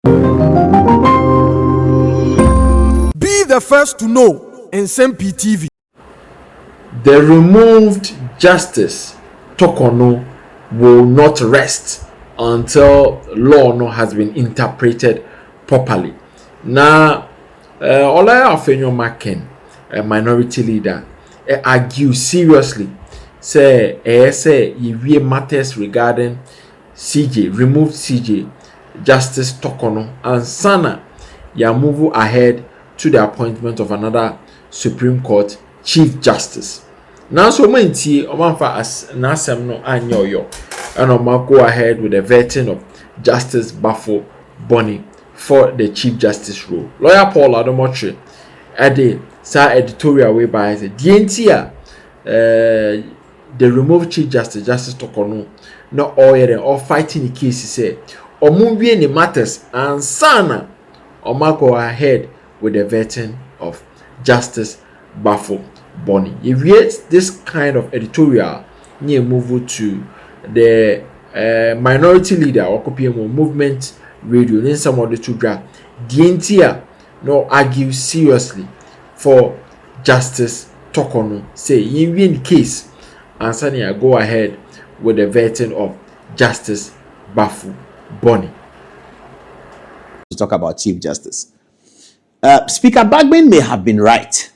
Be the first to know. Nsem-Pii TV. The removed Justice Torkonoo will not rest until law no has been interpreted properly. Now, Olaya Afenyo-Macken, a minority leader, argue seriously, say you matters regarding CJ, removed CJ, Justice Torkonoo, and Sana, ya move ahead to the appointment of another Supreme Court Chief Justice. Now, so many Omanfa as Nsem no anyoyo, and Oma go ahead with the vetting of Justice Bafo Bonnie for the Chief Justice role. Lawyer Paul Adomotre at the editorial whereby the DNT the removed Chief Justice Torkonoo not all fighting the case say or moving the matters and Sana Oma go ahead with the vetting of Justice Bafo Bonnie. If you read this kind of editorial, you move to the minority leader or movement radio in some of the two draft. DNT no argue seriously for Justice Torkonoo. Say you win the case and suddenly go ahead with the vetting of Justice Bafo Bonnie. To talk about Chief Justice. Speaker Bagbin may have been right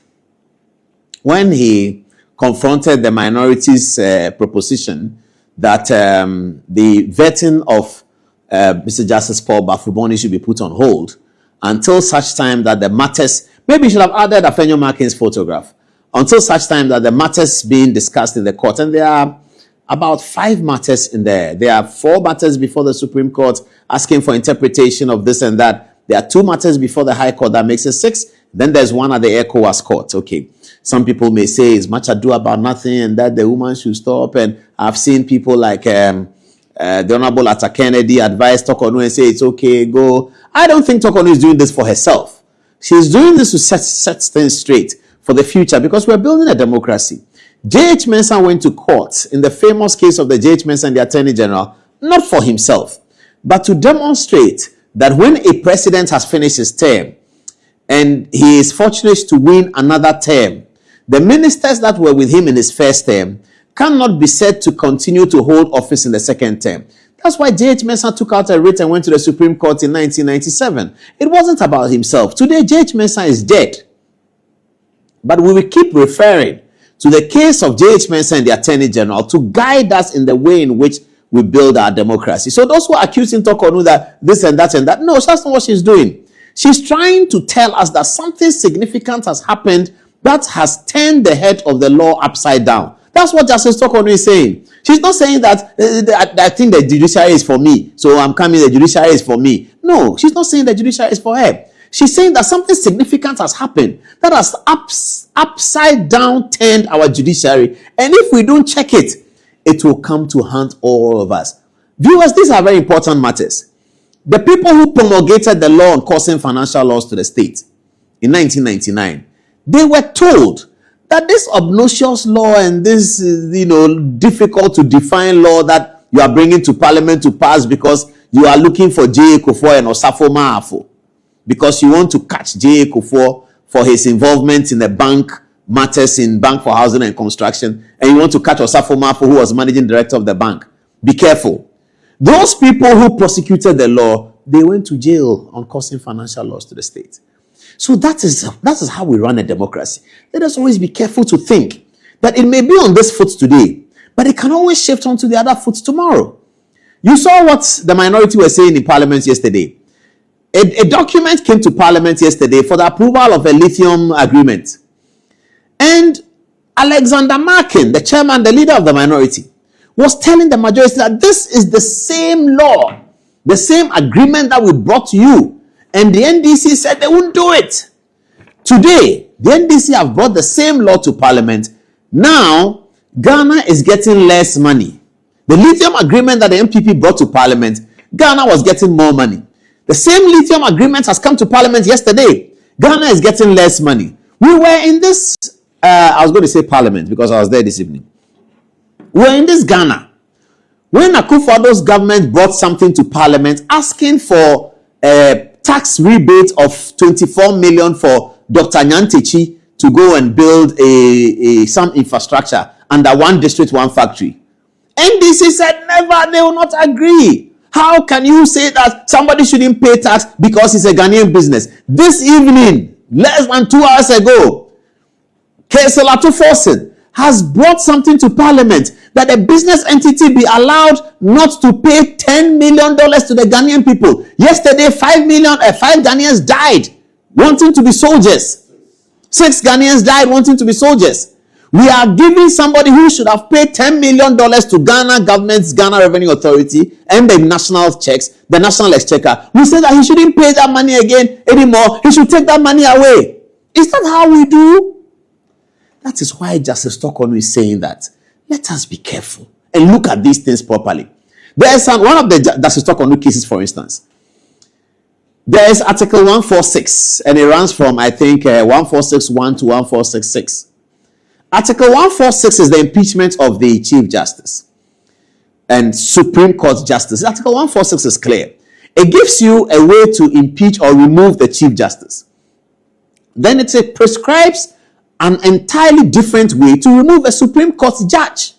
when he confronted the minority's proposition that the vetting of Mr. Justice Paul Bafo Bonnie should be put on hold until such time that the matters, maybe he should have added Afenyo-Macken's photograph, until such time that the matters being discussed in the court, and there are about 5 matters in there. There are 4 matters before the Supreme Court asking for interpretation of this and that. There are 2 matters before the High Court that makes it 6. Then there's one at the Ecowas court. Okay. Some people may say it's much ado about nothing and that the woman should stop. And I've seen people like the Honorable Atta Kennedy advise Torkonoo and say it's okay, go. I don't think Torkonoo is doing this for herself. She's doing this to set things straight for the future because we're building a democracy. J.H. Mensah went to court in the famous case of the J.H. Mensah and the Attorney General, not for himself, but to demonstrate that when a president has finished his term and he is fortunate to win another term, the ministers that were with him in his first term cannot be said to continue to hold office in the second term. That's why J.H. Mensah took out a writ and went to the Supreme Court in 1997. It wasn't about himself. Today, J.H. Mensah is dead. But we will keep referring to the case of J.H. Mensah and the Attorney General to guide us in the way in which we build our democracy. So those who are accusing Torkonoo that this and that, no, that's not what she's doing. She's trying to tell us that something significant has happened that has turned the head of the law upside down. That's what Justice Torkonoo is saying. She's not saying that I think the judiciary is for me, so I'm coming, the judiciary is for me. No, she's not saying the judiciary is for her. She's saying that something significant has happened that has upside down turned our judiciary. And if we don't check it, it will come to haunt all of us. Viewers, these are very important matters. The people who promulgated the law on causing financial loss to the state in 1999, they were told that this obnoxious law and this, difficult to define law that you are bringing to Parliament to pass because you are looking for J.A. Kufuor and Osafo Maafo, because you want to catch J.A. Kufuor for his involvement in the bank matters in Bank for Housing and Construction, and you want to catch Osafo Maafo, who was managing director of the bank. Be careful. Those people who prosecuted the law, they went to jail on causing financial loss to the state. So that is how we run a democracy. Let us always be careful to think that it may be on this foot today, but it can always shift onto the other foot tomorrow. You saw what the minority were saying in Parliament yesterday. A document came to Parliament yesterday for the approval of a lithium agreement. And Alexander Markin, the chairman, the leader of the minority, was telling the majority that this is the same law, the same agreement that we brought to you. And the NDC said they wouldn't do it. Today, the NDC have brought the same law to Parliament. Now, Ghana is getting less money. The lithium agreement that the MPP brought to Parliament, Ghana was getting more money. The same lithium agreement has come to Parliament yesterday. Ghana is getting less money. We were in this, I was going to say Parliament because I was there this evening. We were in this Ghana when Akufo-Addo's government brought something to Parliament asking for a tax rebate of 24 million for Dr. Nsem-Pii to go and build some infrastructure under one district, one factory. NDC said never, they will not agree. How can you say that somebody shouldn't pay tax because it's a Ghanaian business? This evening, less than 2 hours ago, Kesela Tuforsen has brought something to Parliament that a business entity be allowed not to pay $10 million to the Ghanaian people. Yesterday, 5 Ghanaians died wanting to be soldiers. 6 Ghanaians died wanting to be soldiers. We are giving somebody who should have paid $10 million to Ghana government's Ghana Revenue Authority and the national checks, the national exchequer. We say that he shouldn't pay that money again anymore. He should take that money away. Is that how we do? That is why Justice Torkonoo is saying that. Let us be careful and look at these things properly. There is one of the Justice Torkonoo cases, for instance. There is Article 146, and it runs from, I think, 1461 to 1466. Article 146 is the impeachment of the Chief Justice and Supreme Court Justice. Article 146 is clear. It gives you a way to impeach or remove the Chief Justice. Then it prescribes an entirely different way to remove a Supreme Court judge.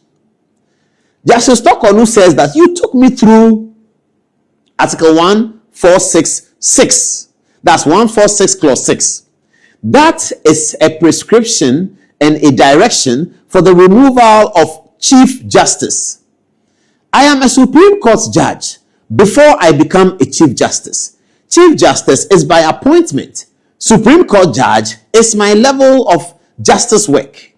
Justice Torkonoo says that you took me through Article 1466. That's 146 clause 6. That is a prescription and a direction for the removal of Chief Justice. I am a Supreme Court judge before I become a Chief Justice. Chief Justice is by appointment. Supreme Court judge is my level of justice work.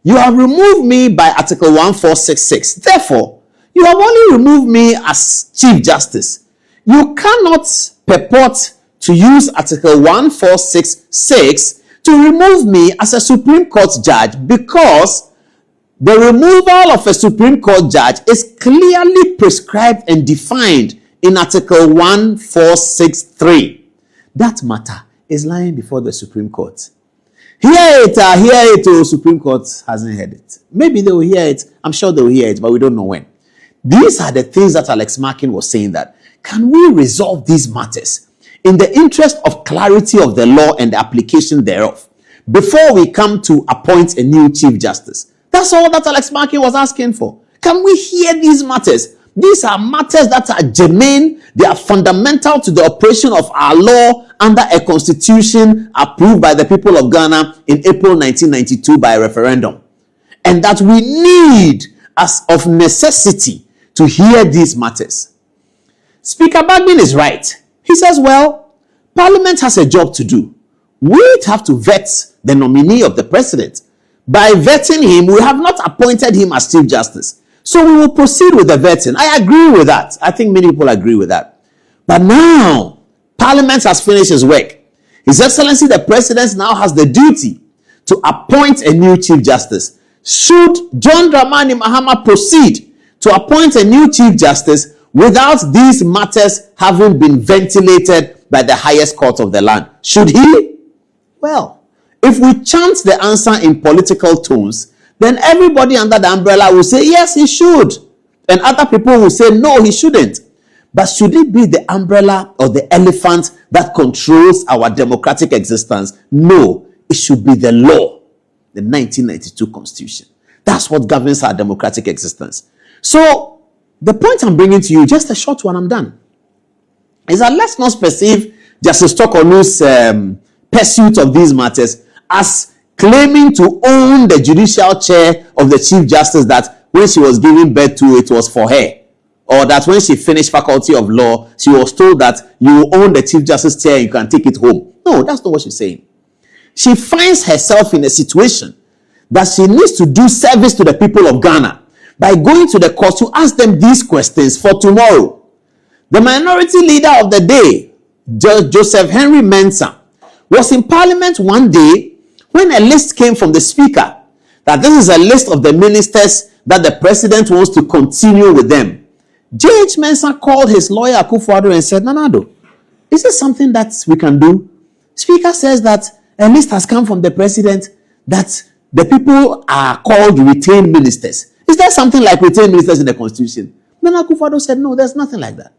You have removed me by Article 1466. Therefore, you have only removed me as Chief Justice. You cannot purport to use Article 1466 to remove me as a Supreme Court judge, because the removal of a Supreme Court judge is clearly prescribed and defined in Article 1463. That matter is lying before the Supreme Court. Hear it, Supreme Court hasn't heard it. Maybe they will hear it. I'm sure they will hear it, but we don't know when. These are the things that Alex Markin was saying, that can we resolve these matters in the interest of clarity of the law and the application thereof before we come to appoint a new Chief Justice? That's all that Alex Markin was asking for. Can we hear these matters? These are matters that are germane. They are fundamental to the operation of our law under a constitution approved by the people of Ghana in April 1992 by a referendum. And that we need, as of necessity, to hear these matters. Speaker Bagmin is right. He says, well, Parliament has a job to do. We have to vet the nominee of the president. By vetting him, we have not appointed him as Chief Justice. So we will proceed with the vetting. I agree with that. I think many people agree with that. But now, Parliament has finished his work. His Excellency the President now has the duty to appoint a new Chief Justice. Should John Dramani Mahama proceed to appoint a new Chief Justice without these matters having been ventilated by the highest court of the land? Should he? Well, if we chant the answer in political tones, then everybody under the umbrella will say, yes, he should. And other people will say, no, he shouldn't. But should it be the umbrella or the elephant that controls our democratic existence? No, it should be the law, the 1992 Constitution. That's what governs our democratic existence. So, the point I'm bringing to you, just a short one, I'm done, is that let's not perceive Justice Torkonoo's pursuit of these matters as claiming to own the judicial chair of the Chief Justice, that when she was giving birth to it was for her. Or that when she finished Faculty of Law, she was told that you own the Chief Justice chair and you can take it home. No, that's not what she's saying. She finds herself in a situation that she needs to do service to the people of Ghana by going to the court to ask them these questions for tomorrow. The minority leader of the day, Joseph Henry Mensah, was in Parliament one day when a list came from the Speaker that this is a list of the ministers that the President wants to continue with them. J.H. Mensah called his lawyer Akufo-Addo and said, Nanado, is this something that we can do? Speaker says that a list has come from the President that the people are called retained ministers. Is there something like retained ministers in the Constitution? Then Akufo-Addo said, no, there's nothing like that.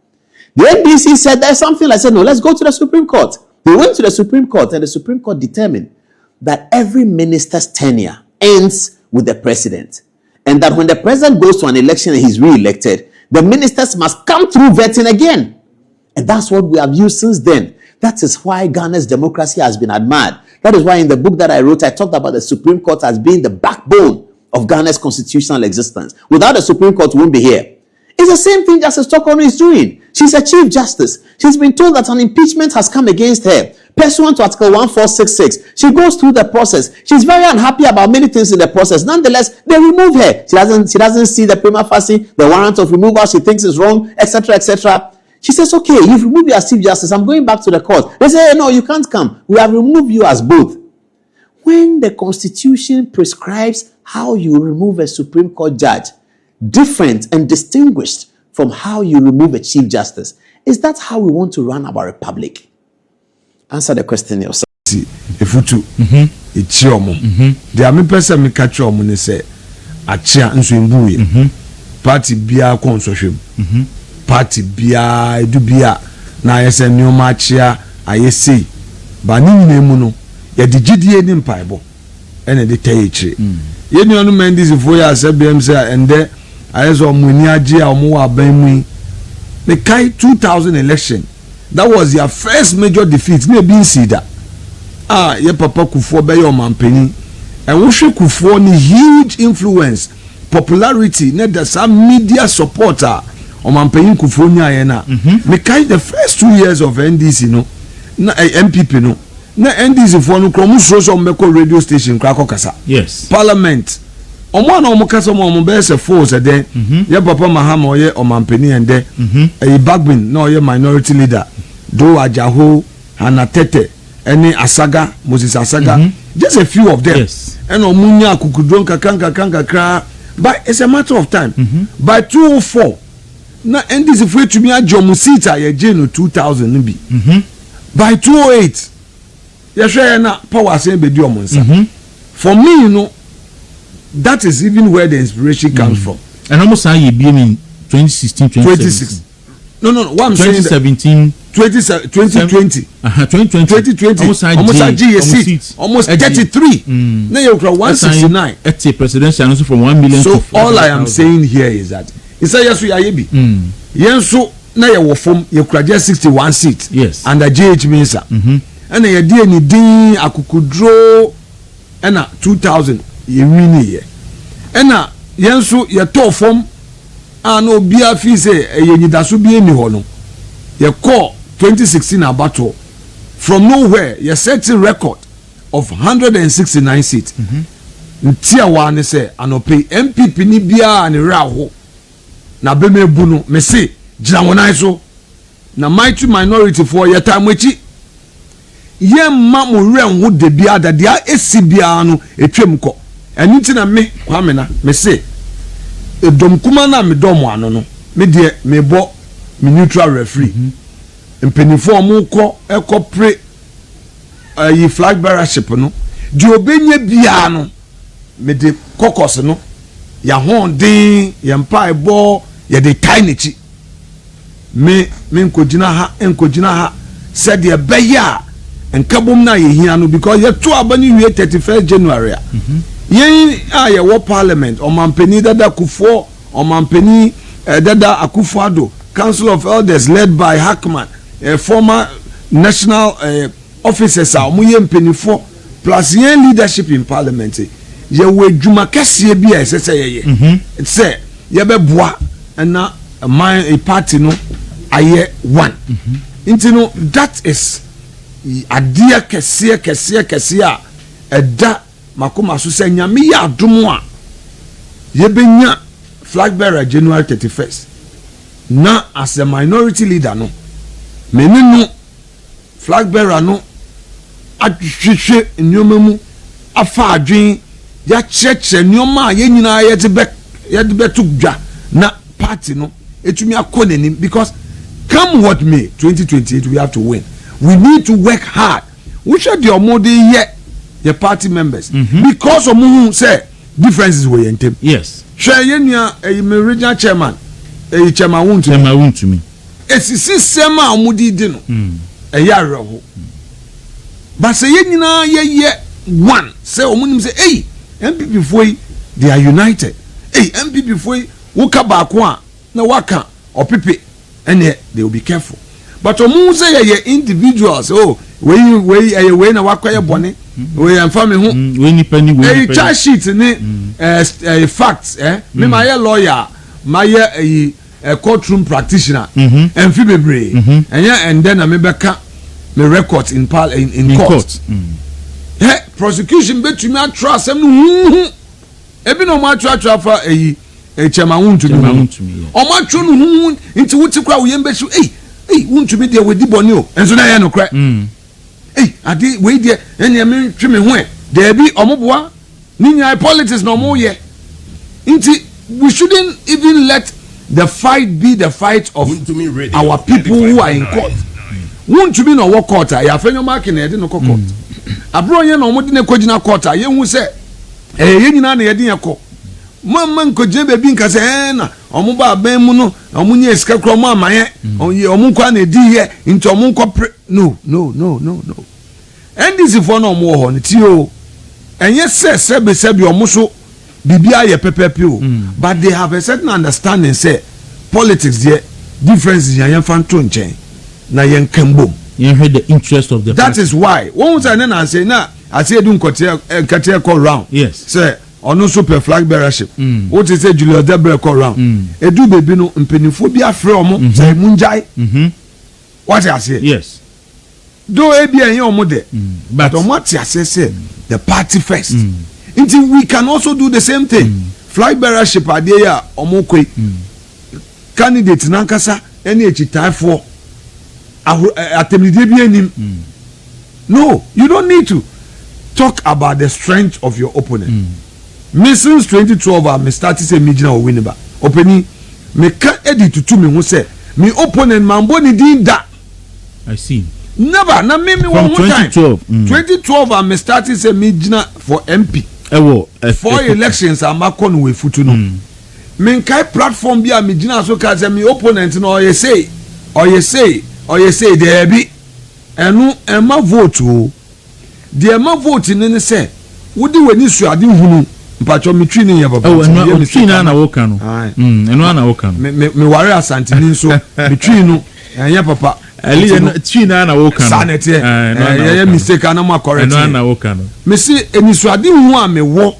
The NDC said there's something. I said, no, let's go to the Supreme Court. They went to the Supreme Court, and the Supreme Court determined that every minister's tenure ends with the president. And that when the president goes to an election and he's re-elected, the ministers must come through vetting again. And that's what we have used since then. That is why Ghana's democracy has been admired. That is why in the book that I wrote, I talked about the Supreme Court as being the backbone of Ghana's constitutional existence. Without the Supreme Court, we won't be here. It's the same thing Justice Torkonoo is doing. She's a Chief Justice. She's been told that an impeachment has come against her. Pursuant to Article 1466, she goes through the process. She's very unhappy about many things in the process. Nonetheless, they remove her. She doesn't see the prima facie, the warrant of removal. She thinks is wrong, etc., etc. She says, okay, you've removed you as Chief Justice. I'm going back to the court. They say, hey, no, you can't come. We have removed you as both. When the Constitution prescribes how you remove a Supreme Court judge, different and distinguished from how you remove a Chief Justice, is that how we want to run our republic? Answer the question yourself. Efutu echi omo de ame pese me ka che omo ne se achia nso embuye party bia konsohwem party bia edu bia na yese nneoma achia ayesi ba ni nyina mu no ye digidie ni mpaibo ene de taye chire ye ni onu mendis fo ya se bem se ende ayeso omo ni agi a omo wa ban mu the kai 2000 election. That was their first major defeat. Ne bin sida. Ye papa Kufuor be your mampeni. And we should Kufuor ni huge influence, popularity, ne da some media supporter. O mampeni Kufuor nya ye na. Me kai the first 2 years of NDC no. Na MPP no. Na NDC for no kromu so meko radio station krako kasa. Yes. Parliament. Omo na omo kasa omo be se force den. Ye papa Mahama oye o mampeni ende. E Bagbin na oye minority leader. Do Ajaho, Hanatete, any Asaga, Moses Asaga, just a few of them. Yes. And Omunya Kukudron Kanka Kra. But it's a matter of time. By 204, now end is afraid to me a Jomusita, ye Jano 2000 be. By 208, Yashana power saying be Diomonsa. For me, you know, that is even where the inspiration comes from. And almost how you be in 2016, 2016. No. What I'm saying 2017, 2020. 2020. Almost 33. Now you're 169. It's a presidential announcement from 1 million. So all I am saying here is that it's a yes we are yebi. Yenso na ye wo form you could just 61 seats. Yes. Under JH Mensa. And ye dey ni din akukudro and 2000 ye win here. And yenso ye to form and obia fi say ye nyidaso bi eni ho no ye call 2016 battle from nowhere ye setting record of 169 seats. Ntia wa ne say anope MPP ni bia ani ra ho na be me bu no me say gina wonai so na minority for ye time echi ye ma mo ren ho de bia da dia esi bia no etwem ko eni ti na me kwame na me say edom kuma na me dom ano no me de me bo me neutral referee mpenifo mo ko ekopre yi flag bearership no di obenye bia no me de kokos no ya hondin ya mpa ebo ya de tinichi me nkogina ha said ye beya enkabom na ye hia no because ye to abani wie 31st January yen ye wo parliament o mampeni dada Kufuor o mampeni dada Akufo-Addo Council of Elders led by Hackman former national officers are mo ye mpenifo plus yen leadership in parliament ye we dwuma kese bia esese ye it say ye be boa na a party no aye one into no that is adia kese a eda makoma so say nyame ya adomo a ye benya flag bearer January 31st na as a minority leader no meninu flag bearer no atwehwe nyoma mu afa adwen ya cheche nyoma ye nyina ye de betu dwa na party no etumi akọ nanim because come what may 2028 we have to win. We need to work hard. We should do more the party members because of who say differences were in them. Yes. Share your regional chairman. Chairman won't to me. esisi sema omudi di no eya reho but say ye nyina ye one say omunim say hey MPP foi they are united hey MPP foi woka baako a na waka opepe ene they will be careful but omu say ye individuals oh we na waka ye bone we amfa me ho we ni pani we charge sheet ni facts me my lawyer my courtroom practitioner and fi bebre and then me beka me records in court prosecution betumi atro asem no ebi no ma atro fa chema wuntumi o ma atro no nti wuti kwa wo yembe su wuntumi de wedi boni o enso na ye no kra ade we de enya me twe me ho de bi omoboa ni nya politics no mo ye nti we shouldn't even let the fight be the fight of our people who are in court wuntumi no wo court ya fenyo mark na de no court abro ye no mo de ne kogina court ye hu se ye nyina na ye de ye ko mamma nkoje be bi nka se na omo ba ban mu no omo nye sika kro mo amaye omo kwa na di ye nti omo nko no NDC for no mo ho ne ti o enye sebe omo so bibia ye pepepe o but they have a certain understanding say politics there differences yan fanto nchen na yen kambom you heard the interest of the that party. is why one say na say na ase edu nkote call round yes say ono super flag bearership what is say Julius Debre call round edu bebi no mpenifo bi afre omo say munjai what I say yes do e bi en omo de but omo ati ase say the party first until we can also do the same thing flag bearership ade ya omo koi candidate nankasa any echitaifo atemide bi enim no you don't need to talk about the strength of your opponent since 2012 I started say me gina Winneba openi me can edit to me who say me opponent mambo ni din da I see never na me one more time 2012 I started say me gina for MP for elections am akon we futu no me kai platform bi a me gina so ka say me opponent no you say there be enu ema vote o the ema vote ni say wodi wani suade hunu mpacho metwi ni ya baba metwi na wo ka no enu na wo ka no me ware asante ni so metwi no enya papa twi na wo ka no sanete ya mistake na ma correct enu na wo ka no me say eni suade hu a me wo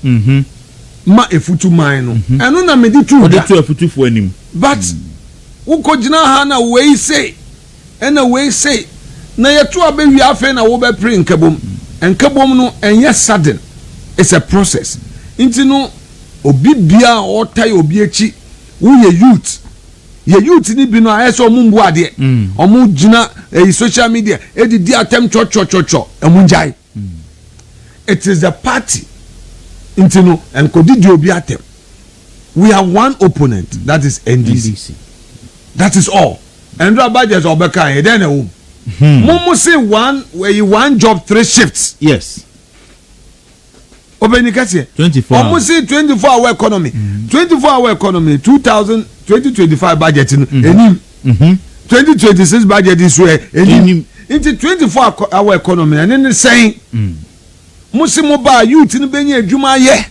ma efutu man no enu na me di tu da tu efutufo anim but wo ko gina ha na we say ena we say na yeto abewi afa na wo be pre nkabom no enye sudden it's a process into no obi bia o tai obi echi wo ye youth ni bi no ayeso mumbu ade omu gina social media edidi atem cho emunjai it is the party into no enkodidi obi atem we have one opponent that is NDC. That is all and the budget obeka e den e Momo say one job 3 shifts. Yes. Obenikase 24. Almost say 24-hour economy. 24-hour economy 2025 budget enim. 2026 budget is where enim. Into 24-hour economy and then saying Musi mo ba youth ni benye adwuma ye.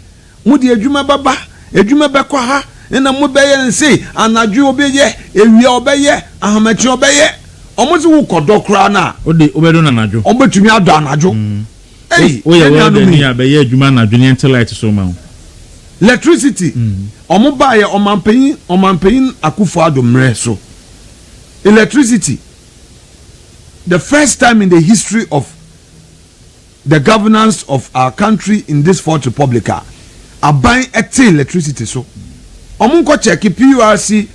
Mo di adwuma baba, adwuma bekwa ha. Na mo beye nse anadwo obeye, ewia obeye, ahamachi obeye. Omozi wo kodokra na obedo na najo obetumi ado anajo we ni abeye adwuma na adwene light so ma electricity omo ba ye omampanyin akufo adomre so electricity the first time in the history of the governance of our country in this fourth republic aban ete electricity so omo ko check PURC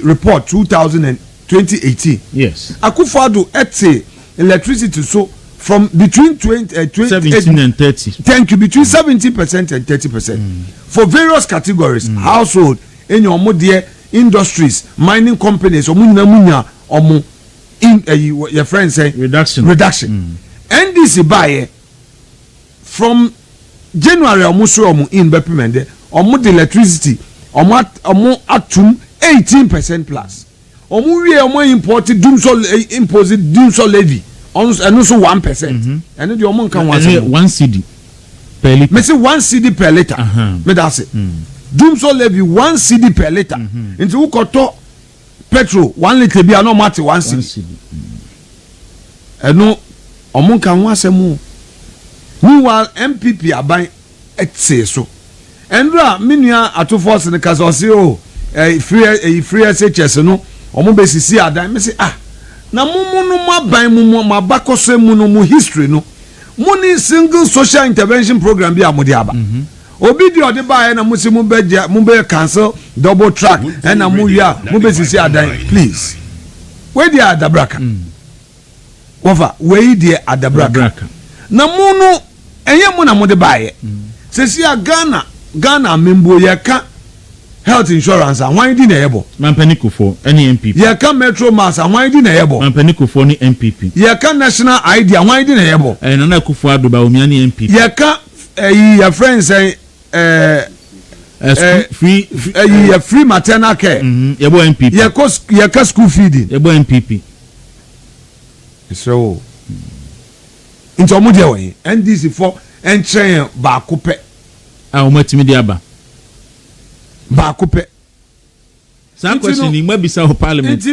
report 2018 yes Akufo-Addo ete electricity so from between 17 and 30 thank you between 70% and 30% for various categories household any omo there industries mining companies omunya in your friends say reduction NDC buy from January omo in bepimende omo the electricity omo atum 18% plus omu wie omu import impose doomsday levy and so 1%. And the omu kan 1 cedi per liter. Me say 1 cedi per liter. Me that say. Doomsday levy 1 cedi per liter. Into who koto petrol 1 liter bi no mate 1 cedi. Eno omu kan ho asemu. Meanwhile MPP aban etse so. Endra minua atofo ne kasa ose o free SHS no omo besisi adan me say na mumu no maban mumu mabakose mu no mu history no muni single social intervention program bi amode aba obi di ode ba na musi mu be cancel double track na mu wia mu besisi adan please where dey adabraka wofa where dey adabraka na mu no enye mu na mode ba ye sesi Ghana membo yeka health insurance and di na yebo Mampaniko for any MPP yeka metro mass and di na yebo Mampaniko for any MPP yeka national ID and di na yebo Nana Akufo-Addo ba omiani MPP yeka your friends free maternal care yebo MPP yeka school feeding yebo MPP so into omo de we NDC for enchen ba kope omatimi de aba ba kope sa question ni mabisa ho parliament